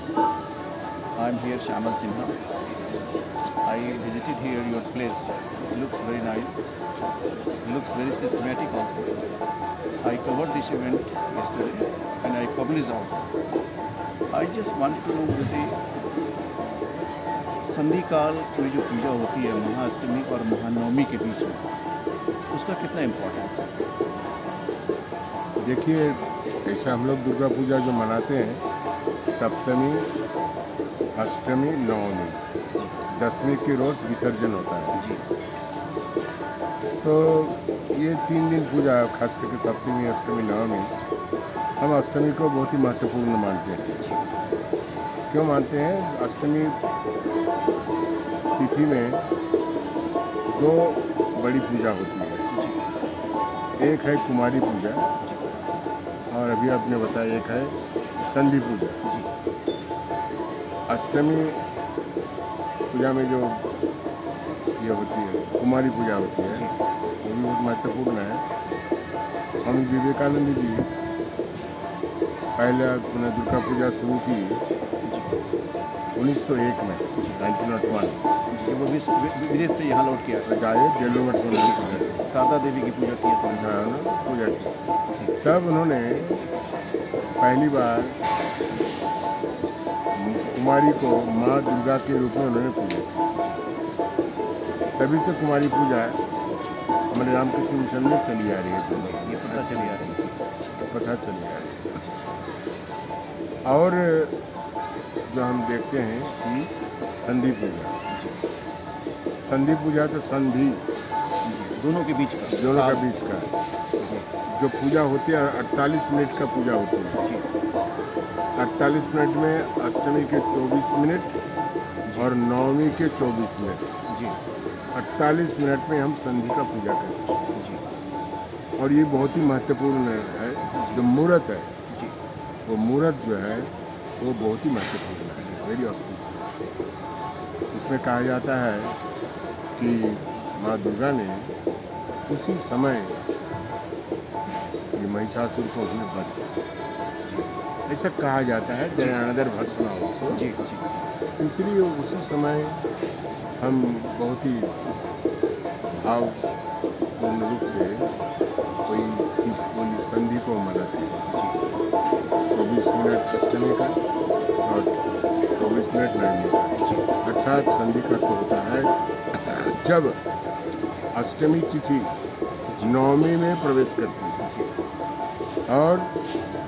please. I'm here, Shamal Sinha. I visited here your place. It looks very nice. It looks very systematic also. I covered this event yesterday and I published also. I just wanted to know मुझे संधि काल में जो पूजा होती है महाअष्टमी और महानवमी के बीच में, उसका कितना इम्पोर्टेंस है? देखिए, ऐसा हम लोग दुर्गा पूजा जो मनाते हैं, सप्तमी, अष्टमी, नवमी, दसवीं के रोज़ विसर्जन होता है जी। तो ये 3 दिन पूजा, खास करके सप्तमी, अष्टमी, नवमी, हम अष्टमी को बहुत ही महत्वपूर्ण मानते हैं। क्यों मानते हैं? अष्टमी तिथि में 2 बड़ी पूजा होती है। एक है कुमारी पूजा और अभी आपने बताया एक है संधि पूजा। अष्टमी पूजा में जो ये होती है कुमारी पूजा होती है, वो भी बहुत महत्वपूर्ण है। स्वामी विवेकानंद जी पहले अपने दुर्गा पूजा शुरू की 1901 में, 1901। वो विदेश से यहाँ लौट के आए, जाए बेलूर मठ में पूजा की, शारदा देवी की पूजा की था, पूजा की। तब उन्होंने पहली बार कुमारी को माँ दुर्गा के रूप में उन्होंने पूजा की। तभी से कुमारी पूजा हमारे रामकृष्ण मिशन में चली आ रही है, ये पता चली आ रही है। प्रथा चली आ रही है। और जो हम देखते हैं कि संधि पूजा, संधि पूजा तो संधि दोनों के बीच का जो पूजा होती है 48 मिनट का पूजा होती है। 48 मिनट में अष्टमी के 24 मिनट और नवमी के 24 मिनट, 48 मिनट में हम संधि का पूजा करते हैं। और ये बहुत ही महत्वपूर्ण है। जो मुहूर्त है, वो मुहूर्त जो है वो बहुत ही महत्वपूर्ण है, वेरी ऑस्पिशियस। इसमें कहा जाता है कि माँ दुर्गा ने उसी समय ये महिषासुर को उसने वध किया, ऐसा कहा जाता है। There are another version also. तो इसलिए उसी समय हम बहुत ही भावपूर्ण रूप से कोई संधि को मनाते हैं। 24 मिनट अष्टमी का और 24 मिनट नवमी का। अर्थात संधि का तो होता है जब अष्टमी तिथि नवमी में प्रवेश करती है और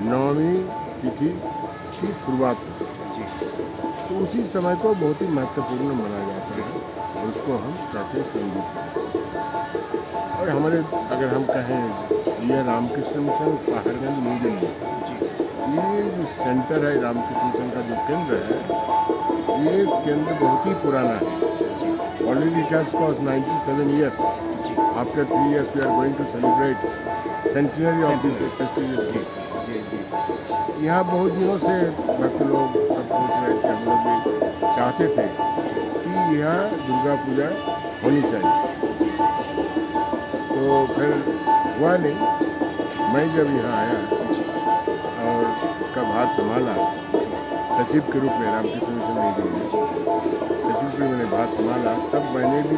नवमी तिथि की शुरुआत होती है, तो उसी समय को बहुत ही महत्वपूर्ण माना जाता है और उसको हम कहते हैं संधि पूजा। और हमारे अगर हम कहें ये रामकृष्ण मिशन पहाड़गंज न्यू दिल्ली, ये जो सेंटर है रामकृष्ण मिशन का जो केंद्र है, ये केंद्र बहुत ही पुराना है। Already it has cost 97 years. After 3 years we are going to celebrate centenary of this prestigious institution. यहाँ बहुत दिनों से भक्त लोग सब सोच रहे थे, हम लोग भी चाहते थे कि यहाँ दुर्गा पूजा होनी चाहिए। तो फिर हुआ नहीं। मैं जब यहाँ आया और इसका भार संभाला सचिव के रूप में, रामकृष्ण मिशन नई दिल्ली सचिव के मैंने भार संभाला, तब मैंने भी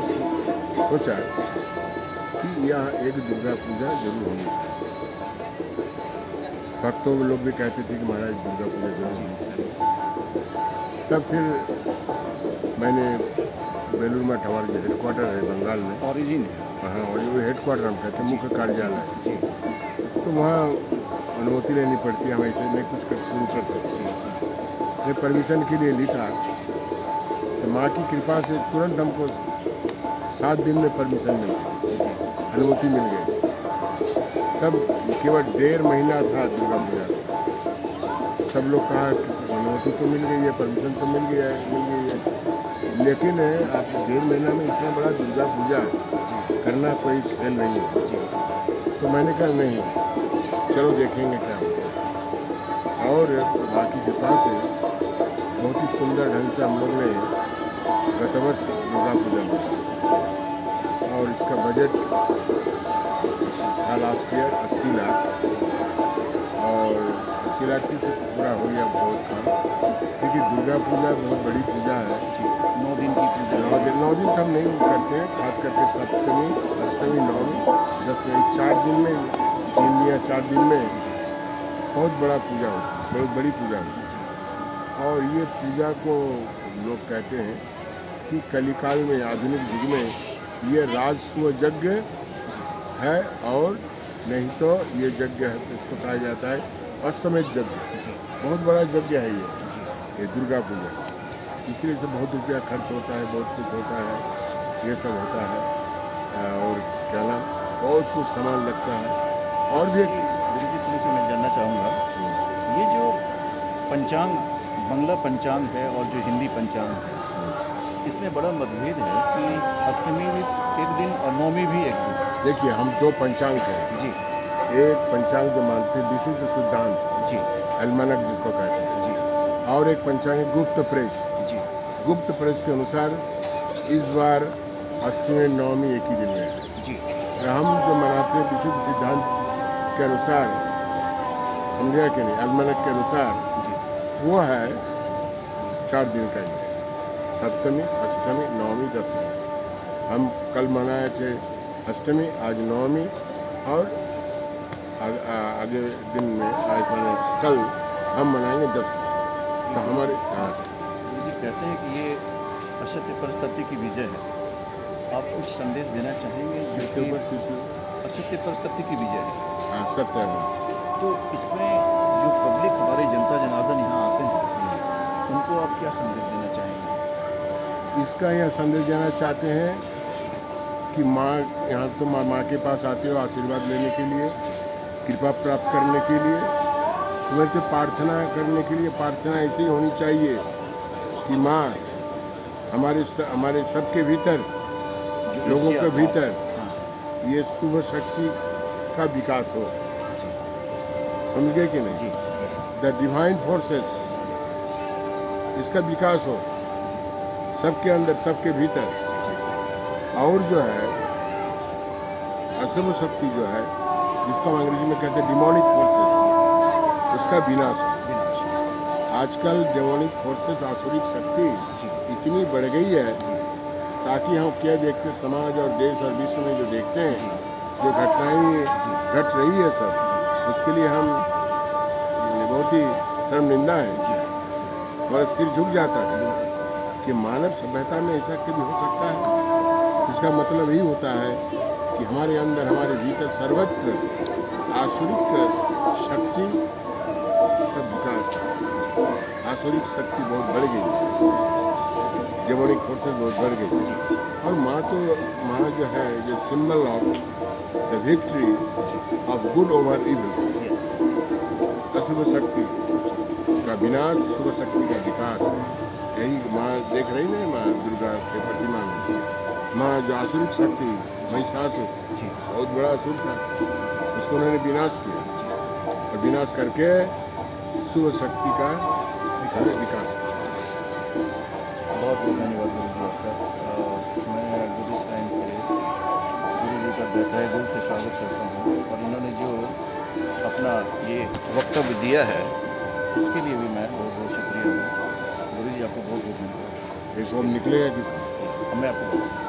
सोचा कि यहाँ एक दुर्गा पूजा जरूर होनी चाहिए। भक्तों लोग भी कहते थे कि महाराज दुर्गा पूजा जरूर होनी चाहिए। तब फिर मैंने बेलूर मठ, हमारा जो हेडक्वार्टर है बंगाल में, ओरिजिन है, हाँ, और वो हेडक्वार्टर हम कहते हैं, मुख्य कार्यालय, तो वहाँ अनुमति लेनी पड़ती है, हम ऐसे नहीं कुछ शुरू कर सकते हैं। मैंने परमिशन के लिए लिखा तो माँ की कृपा से तुरंत हमको 7 दिन में परमिशन मिल गई, अनुमति मिल गई। तब केवल 1.5 महीना था दुर्गा पूजा। सब लोग कहा कि अनुमति तो मिल गई है, परमिशन तो मिल गई है, लेकिन आप 1.5 महीना में इतना बड़ा दुर्गा पूजा करना कोई खेल नहीं है। तो मैंने कहा नहीं, चलो देखेंगे क्या होता है। और माँ की कृपा से बहुत ही सुंदर ढंग से हम लोग ने गत वर्ष दुर्गा पूजा मनाई और इसका बजट था लास्ट ईयर 80 लाख और इस इलाके से पूरा हो गया बहुत काम। क्योंकि दुर्गा पूजा बहुत बड़ी पूजा है। जी 9 दिन की पूजा 9 दिन तो हम नहीं करते हैं, खास करके सप्तमी, अष्टमी, नवमी, दसवीं 4 दिन में, 3 या 4 दिन में बहुत बड़ा पूजा होती है, बहुत बड़ी पूजा होती है। और ये पूजा को लोग कहते हैं कि कलिकाल में, आधुनिक युग में ये राजस्व यज्ञ है, और नहीं तो ये यज्ञ है, इसको कहा जाता है अश्वमेध यज्ञ। बहुत बड़ा यज्ञ है ये दुर्गा पूजा। इसलिए से बहुत रुपया खर्च होता है, बहुत कुछ होता है, ये सब होता है। और क्या नाम, बहुत कुछ सामान लगता है। और भी गुरु जी थोड़ी सी मैं जानना चाहूँगा, ये जो पंचांग, बांग्ला पंचांग है और जो हिंदी पंचांग है, इसमें बड़ा मतभेद है कि अष्टमी भी एक दिन और नवमी भी एक दिन। देखिए, हम 2 पंचांग हैं जी एक पंचांग जो मानते हैं विशुद्ध सिद्धांत, जी अलमनक जिसको कहते हैं, जी और एक पंचांग है गुप्त प्रेस। जी गुप्त प्रेस के अनुसार इस बार अष्टमी नवमी एक ही दिन में है। जी और हम जो मनाते हैं विशुद्ध सिद्धांत के अनुसार, समझा कि नहीं, अलमनक के अनुसार जी वो है 4 दिन का ही है, सप्तमी, अष्टमी, नवमी, दसवीं। हम कल मनाए थे अष्टमी, आज नवमी, और आगे दिन में आज मैंने कल हम मनाएंगे 10वीं। तो हमारे गुरु जी कहते हैं कि ये असत्य पर सत्य की विजय है। आप कुछ संदेश देना चाहेंगे? किसके ऊपर, किसके, असत्य पर सत्य की विजय है। हाँ, सत्य है। तो इसमें जो पब्लिक, हमारे जनता जनार्दन यहाँ आते हैं, उनको आप क्या संदेश देना चाहेंगे? इसका यह संदेश देना चाहते हैं कि माँ, यहाँ तो माँ के पास आते हो आशीर्वाद लेने के लिए, कृपा प्राप्त करने के लिए, तुम्हें तो प्रार्थना करने के लिए। प्रार्थना ऐसी होनी चाहिए कि माँ हमारे सबके भीतर, लोगों के भीतर हाँ ये शुभ शक्ति का विकास हो। समझ गए कि नहीं? जी द डिवाइन फोर्सेस, इसका विकास हो सबके अंदर, सबके भीतर। और जो है अशुभ शक्ति जो है, जिसको हम अंग्रेजी में कहते हैं डिमोनिक फोर्सेस, उसका विनाश हो। विनाश। आजकल डेमोनिक फोर्सेस, आसुरिक शक्ति इतनी बढ़ गई है, ताकि हम क्या देखते, समाज और देश और विश्व में जो देखते हैं, जो घटनाएं घट रही है सब, उसके लिए हम बहुत ही शर्मनिंदा है। हमारा सिर झुक जाता है कि मानव सभ्यता में ऐसा कभी हो सकता है। इसका मतलब ही होता है कि हमारे अंदर, हमारे भीतर सर्वत्र आसुरिक शक्ति का विकास, आसुरिक शक्ति बहुत बढ़ गई है, डेमोनिक फोर्सेस बहुत बढ़ गई है। और माँ जो है, जो symbol of the victory of good over evil, अशुभ शक्ति का विनाश, शुभ शक्ति का विकास, यही माँ देख रही है। माँ दुर्गा के प्रतिमा में माँ जो आसुरिक शक्ति, महिषासुर बहुत बड़ा असुर था, उसको उन्होंने विनाश किया, और विनाश करके शुभ शक्ति का विकास किया। बहुत बहुत धन्यवाद गुरु जी आपका। मैं बुद्धिस्ट टाइम से गुरु जी का तहे दिल से स्वागत करता हूँ, और इन्होंने जो अपना ये वक्तव्य दिया है, इसके लिए भी मैं बहुत बहुत शुक्रिया हूँ। गुरु जी आपको बहुत बहुत धन्यवाद। ये सब निकलेगा किस मैं आपको